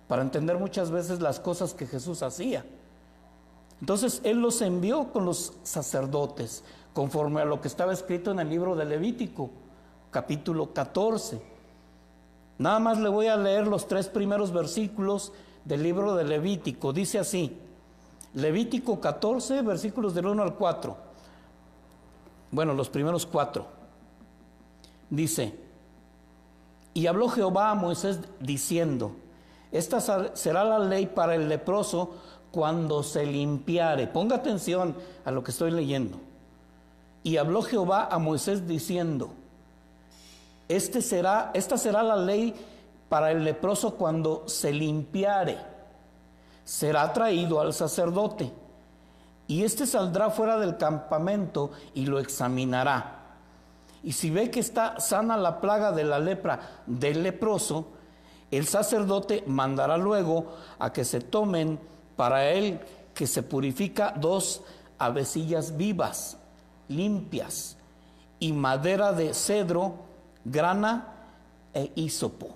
para entender muchas veces las cosas que Jesús hacía. Entonces Él los envió con los sacerdotes, conforme a lo que estaba escrito en el libro de Levítico, capítulo 14. Nada más le voy a leer los 3 primeros versículos del libro de Levítico. Dice así, Levítico 14, versículos del 1 al 4. Bueno, los primeros 4. Dice: y habló Jehová a Moisés diciendo: esta será la ley para el leproso cuando se limpiare. Ponga atención a lo que estoy leyendo. Y habló Jehová a Moisés diciendo: esta será la ley para el leproso cuando se limpiare. Será traído al sacerdote, y saldrá fuera del campamento y lo examinará. Y si ve que está sana la plaga de la lepra del leproso, el sacerdote mandará luego a que se tomen para él, que se purifica, 2 avecillas vivas, limpias, y madera de cedro, grana e hísopo.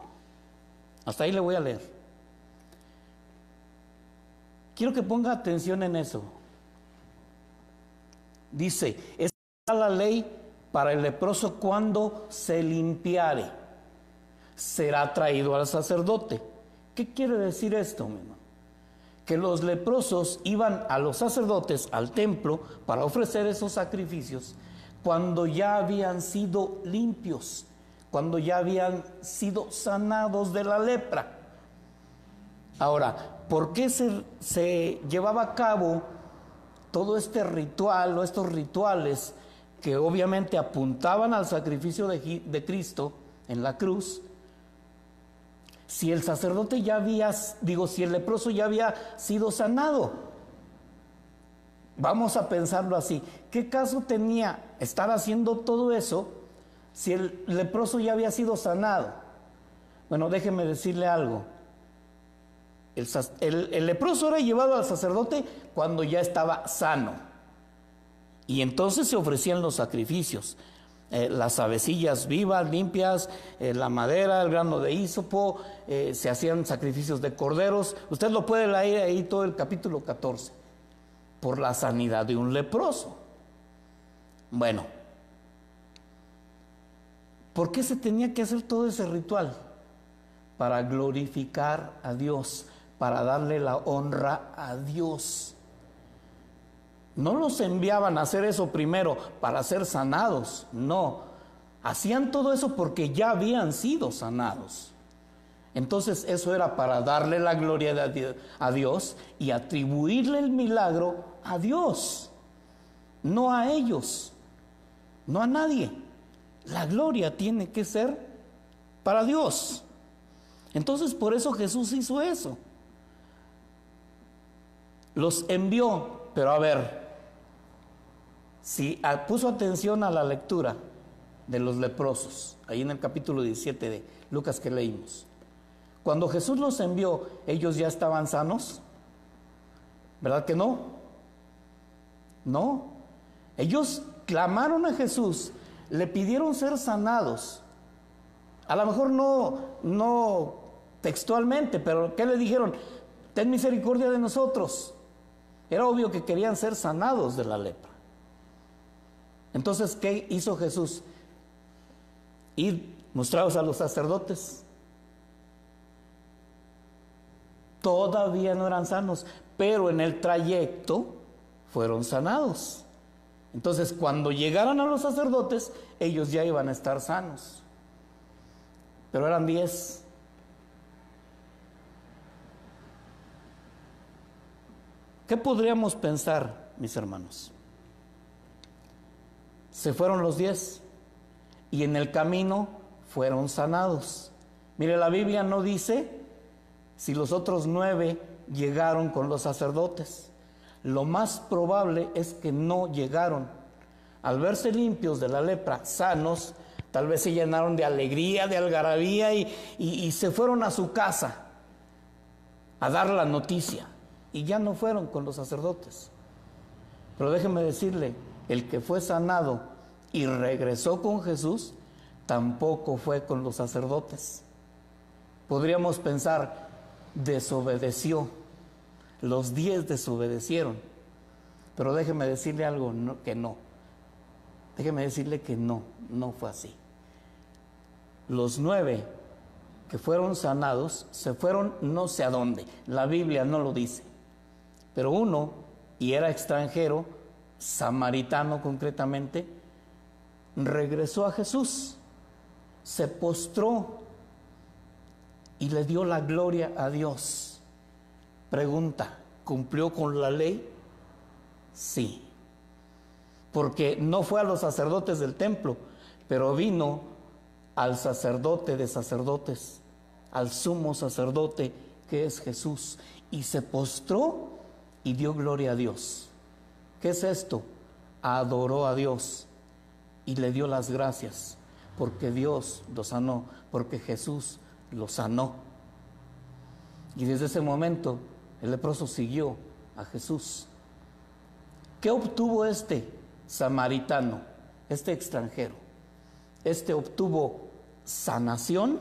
Hasta ahí le voy a leer. Quiero que ponga atención en eso. Dice: esta es la ley para el leproso cuando se limpiare. Será traído al sacerdote. ¿Qué quiere decir esto, mi hermano? Que los leprosos iban a los sacerdotes, al templo, para ofrecer esos sacrificios cuando ya habían sido limpios, cuando ya habían sido sanados de la lepra. Ahora, ¿por qué se llevaba a cabo todo este ritual o estos rituales que obviamente apuntaban al sacrificio de Cristo en la cruz? Si el sacerdote si el leproso ya había sido sanado. Vamos a pensarlo así: ¿qué caso tenía estar haciendo todo eso si el leproso ya había sido sanado? Bueno, déjeme decirle algo. El leproso era llevado al sacerdote cuando ya estaba sano, y entonces se ofrecían los sacrificios, las avecillas vivas, limpias, la madera, el grano de hísopo, se hacían sacrificios de corderos. Usted lo puede leer ahí todo el capítulo 14, por la sanidad de un leproso. Bueno, ¿por qué se tenía que hacer todo ese ritual? Para glorificar a Dios, para darle la honra a Dios. No los enviaban a hacer eso primero para ser sanados, no. Hacían todo eso porque ya habían sido sanados. Entonces eso era para darle la gloria a Dios y atribuirle el milagro a Dios, no a ellos, no a nadie. La gloria tiene que ser para Dios. Entonces por eso Jesús hizo eso. Los envió, pero a ver, si puso atención a la lectura de los leprosos, ahí en el capítulo 17 de Lucas que leímos. Cuando Jesús los envió, ellos ya estaban sanos, ¿verdad que no? No, ellos clamaron a Jesús, le pidieron ser sanados. A lo mejor no textualmente, pero ¿qué le dijeron? Ten misericordia de nosotros. Era obvio que querían ser sanados de la lepra. Entonces, ¿qué hizo Jesús? Ir mostrados a los sacerdotes. Todavía no eran sanos, pero en el trayecto fueron sanados. Entonces, cuando llegaron a los sacerdotes, ellos ya iban a estar sanos. Pero eran 10. ¿Qué podríamos pensar, mis hermanos? Se fueron los 10 y en el camino fueron sanados. Mire, la Biblia no dice si los otros 9 llegaron con los sacerdotes. Lo más probable es que no llegaron al verse limpios de la lepra, sanos, tal vez se llenaron de alegría, de algarabía y se fueron a su casa a dar la noticia. Y ya no fueron con los sacerdotes. Pero déjeme decirle, el que fue sanado y regresó con Jesús, tampoco fue con los sacerdotes. Podríamos pensar, desobedeció. Los 10 desobedecieron. Pero déjeme decirle algo, que no. Déjeme decirle que no fue así. Los 9 que fueron sanados se fueron no sé a dónde. La Biblia no lo dice. Pero uno, y era extranjero, samaritano concretamente, regresó a Jesús, se postró y le dio la gloria a Dios. Pregunta, ¿cumplió con la ley? Sí, porque no fue a los sacerdotes del templo, pero vino al sacerdote de sacerdotes, al sumo sacerdote que es Jesús, y se postró y dio gloria a Dios. ¿Qué es esto? Adoró a Dios y le dio las gracias, porque Dios lo sanó, porque Jesús lo sanó. Y desde ese momento el leproso siguió a Jesús. ¿Qué obtuvo este samaritano, este extranjero? Este obtuvo sanación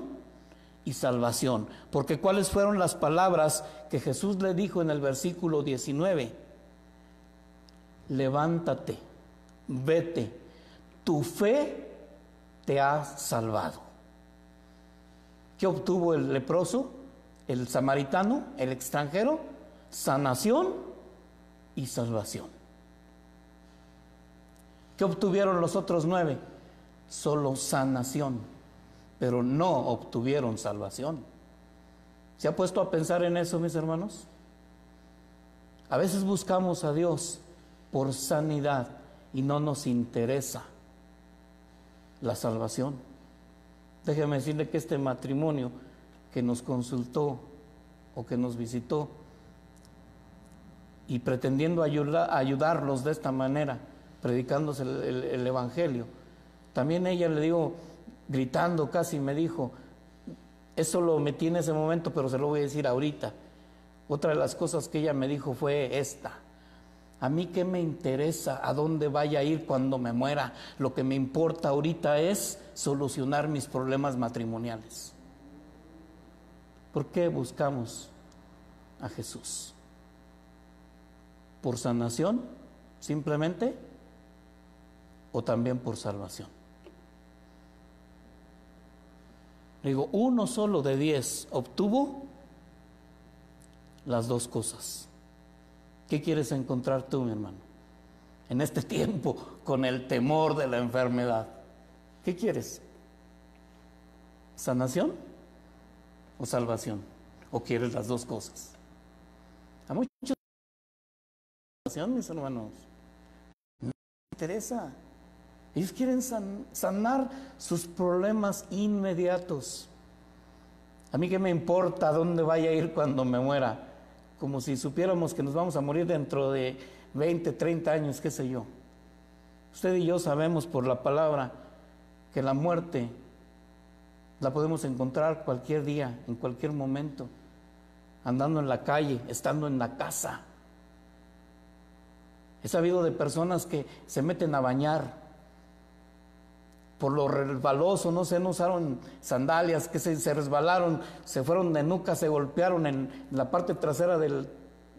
y salvación. Porque ¿cuáles fueron las palabras que Jesús le dijo en el versículo 19? Levántate, vete, tu fe te ha salvado. ¿Qué obtuvo el leproso, el samaritano, el extranjero? Sanación y salvación. ¿Qué obtuvieron los otros 9? Solo sanación, pero no obtuvieron salvación. ¿Se ha puesto a pensar en eso, mis hermanos? A veces buscamos a Dios por sanidad y no nos interesa la salvación. Déjeme decirle que este matrimonio que nos consultó o que nos visitó y pretendiendo ayudarlos de esta manera, predicándose el evangelio, también ella, le digo, gritando casi, me dijo, eso lo metí en ese momento, pero se lo voy a decir ahorita. Otra de las cosas que ella me dijo fue esta: a mí qué me interesa a dónde vaya a ir cuando me muera, lo que me importa ahorita es solucionar mis problemas matrimoniales. ¿Por qué buscamos a Jesús? ¿Por sanación simplemente o también por salvación? Digo, uno solo de 10 obtuvo las dos cosas. ¿Qué quieres encontrar tú, mi hermano? En este tiempo, con el temor de la enfermedad, ¿qué quieres? ¿Sanación o salvación? ¿O quieres las dos cosas? A muchos salvación, mis hermanos, no les interesa. Ellos quieren sanar sus problemas inmediatos. A mí qué me importa dónde vaya a ir cuando me muera, como si supiéramos que nos vamos a morir dentro de 20, 30 años, qué sé yo. Usted y yo sabemos por la palabra que la muerte la podemos encontrar cualquier día, en cualquier momento, andando en la calle, estando en la casa. He sabido de personas que se meten a bañar por lo resbaloso, no usaron sandalias, que se resbalaron, se fueron de nuca, se golpearon en la parte trasera de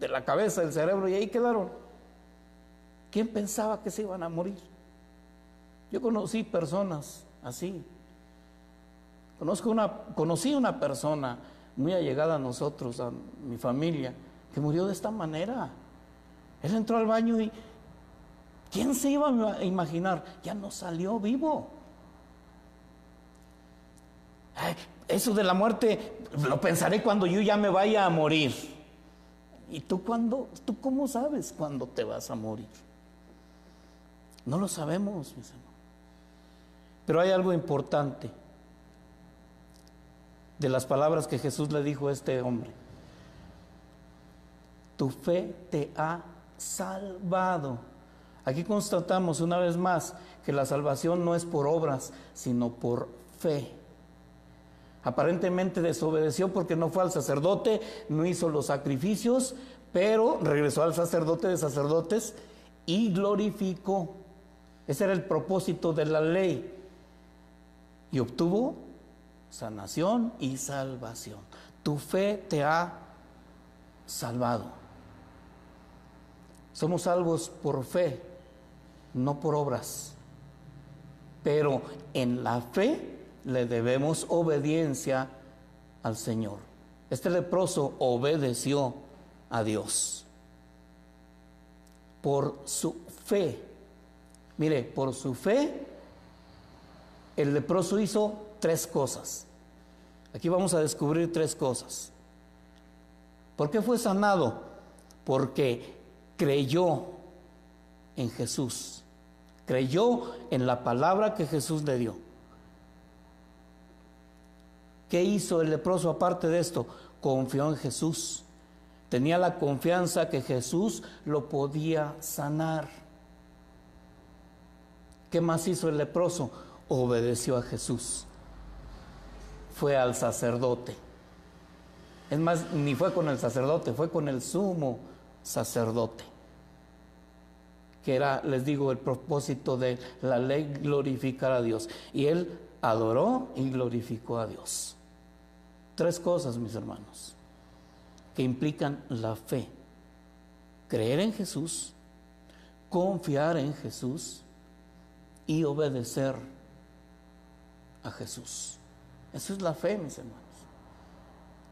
la cabeza, del cerebro, y ahí quedaron. ¿Quién pensaba que se iban a morir? Yo conocí personas así. Conocí una persona muy allegada a nosotros, a mi familia, que murió de esta manera. Él entró al baño y ¿quién se iba a imaginar? Ya no salió vivo. Ay, eso de la muerte lo pensaré cuando yo ya me vaya a morir. ¿Y tú cómo sabes cuándo te vas a morir? No lo sabemos, mis hermanos. Pero hay algo importante de las palabras que Jesús le dijo a este hombre: tu fe te ha salvado. Aquí constatamos una vez más que la salvación no es por obras, sino por fe. Aparentemente desobedeció porque no fue al sacerdote, no hizo los sacrificios, pero regresó al sacerdote de sacerdotes y glorificó. Ese era el propósito de la ley. Y obtuvo sanación y salvación. Tu fe te ha salvado. Somos salvos por fe, no por obras. Pero en la fe le debemos obediencia al Señor. Este leproso obedeció a Dios por su fe. Mire, por su fe, el leproso hizo 3 cosas. Aquí vamos a descubrir 3 cosas. ¿Por qué fue sanado? Porque creyó en Jesús. Creyó en la palabra que Jesús le dio. ¿Qué hizo el leproso aparte de esto? Confió en Jesús. Tenía la confianza que Jesús lo podía sanar. ¿Qué más hizo el leproso? Obedeció a Jesús. Fue al sacerdote. Es más, ni fue con el sacerdote, fue con el sumo sacerdote. Que era, les digo, el propósito de la ley, glorificar a Dios. Y él adoró y glorificó a Dios. 3 cosas, mis hermanos, que implican la fe. Creer en Jesús, confiar en Jesús y obedecer a Jesús. Eso es la fe, mis hermanos.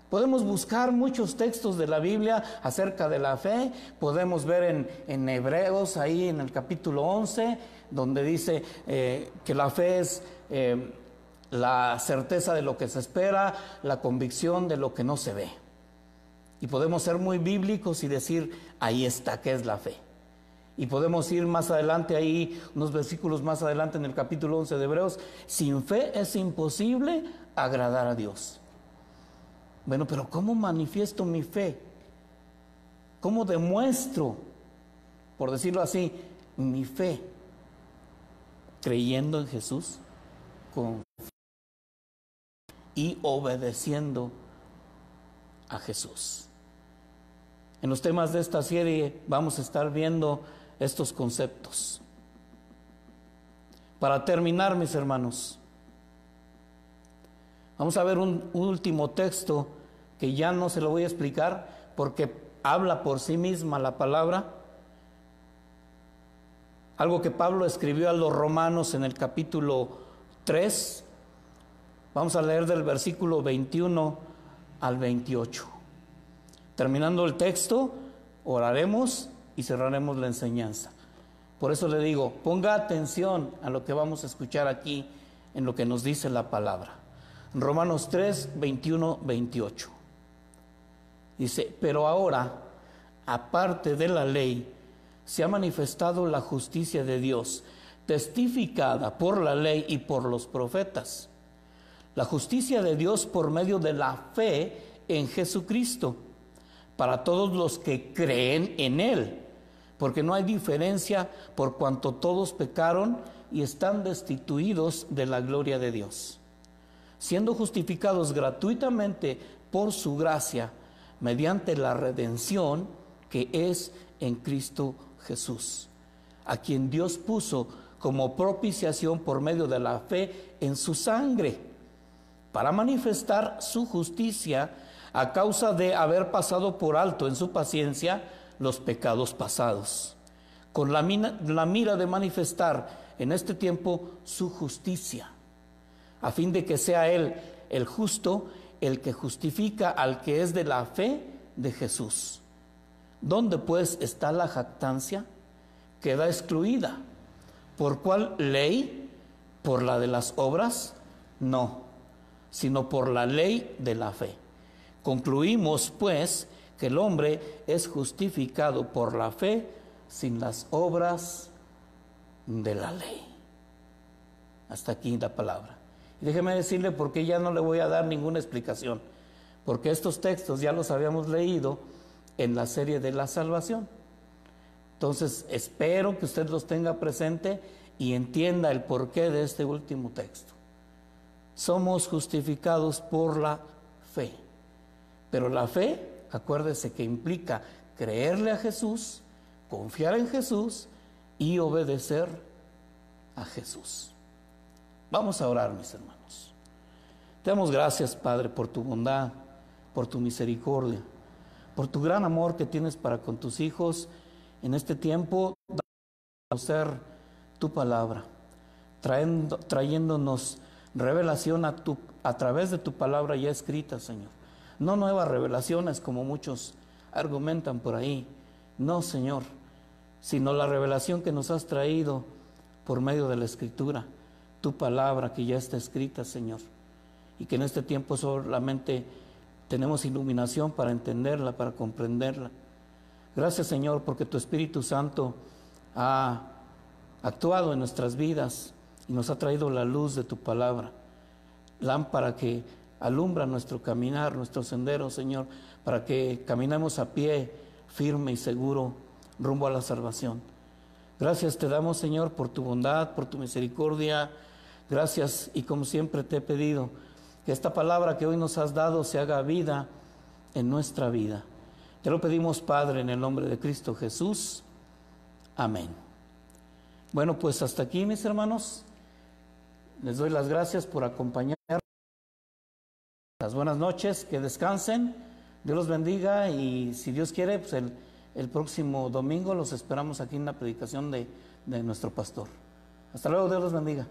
Podemos buscar muchos textos de la Biblia acerca de la fe. Podemos ver en Hebreos, ahí en el capítulo 11, donde dice que la fe es la certeza de lo que se espera, la convicción de lo que no se ve. Y podemos ser muy bíblicos y decir, ahí está, ¿qué es la fe? Y podemos ir más adelante, ahí unos versículos más adelante en el capítulo 11 de Hebreos, sin fe es imposible agradar a Dios. Bueno, pero ¿cómo manifiesto mi fe? ¿Cómo demuestro, por decirlo así, mi fe? Creyendo en Jesús y obedeciendo a Jesús. En los temas de esta serie vamos a estar viendo estos conceptos. Para terminar, mis hermanos, vamos a ver un último texto que ya no se lo voy a explicar porque habla por sí misma la palabra. Algo que Pablo escribió a los romanos en el capítulo 3. Vamos a leer del versículo 21 al 28. Terminando el texto, oraremos y cerraremos la enseñanza. Por eso le digo, ponga atención a lo que vamos a escuchar aquí en lo que nos dice la palabra. Romanos 3, 21, 28. Dice, pero ahora, aparte de la ley, se ha manifestado la justicia de Dios, testificada por la ley y por los profetas. La justicia de Dios por medio de la fe en Jesucristo, para todos los que creen en Él, porque no hay diferencia por cuanto todos pecaron y están destituidos de la gloria de Dios, siendo justificados gratuitamente por su gracia, mediante la redención que es en Cristo Jesús, a quien Dios puso como propiciación por medio de la fe en su sangre, para manifestar su justicia a causa de haber pasado por alto en su paciencia los pecados pasados, con la mira de manifestar en este tiempo su justicia, a fin de que sea Él, el justo, el que justifica al que es de la fe de Jesús. ¿Dónde pues está la jactancia? Queda excluida. ¿Por cuál ley? ¿Por la de las obras? No, sino por la ley de la fe. Concluimos pues que el hombre es justificado por la fe sin las obras de la ley. Hasta aquí la palabra. Y déjeme decirle por qué ya no le voy a dar ninguna explicación, porque estos textos ya los habíamos leído en la serie de la salvación. Entonces, espero que usted los tenga presente y entienda el porqué de este último texto. Somos justificados por la fe. Pero la fe, acuérdese que implica creerle a Jesús, confiar en Jesús y obedecer a Jesús. Vamos a orar, mis hermanos. Te damos gracias, Padre, por tu bondad, por tu misericordia, por tu gran amor que tienes para con tus hijos en este tiempo, a conocer tu palabra, trayéndonos revelación a través de tu palabra ya escrita, Señor. No nuevas revelaciones como muchos argumentan por ahí, no, Señor, sino la revelación que nos has traído por medio de la Escritura, tu palabra que ya está escrita, Señor, y que en este tiempo solamente tenemos iluminación para entenderla, para comprenderla. Gracias, Señor, porque tu Espíritu Santo ha actuado en nuestras vidas y nos ha traído la luz de tu palabra, lámpara que alumbra nuestro caminar, nuestro sendero, Señor, para que caminemos a pie, firme y seguro, rumbo a la salvación. Gracias te damos, Señor, por tu bondad, por tu misericordia. Gracias, y como siempre te he pedido, que esta palabra que hoy nos has dado se haga vida en nuestra vida. Te lo pedimos, Padre, en el nombre de Cristo Jesús. Amén. Bueno, pues hasta aquí, mis hermanos. Les doy las gracias por acompañarnos. Las buenas noches, que descansen. Dios los bendiga y si Dios quiere, pues el próximo domingo los esperamos aquí en la predicación de nuestro pastor. Hasta luego, Dios los bendiga.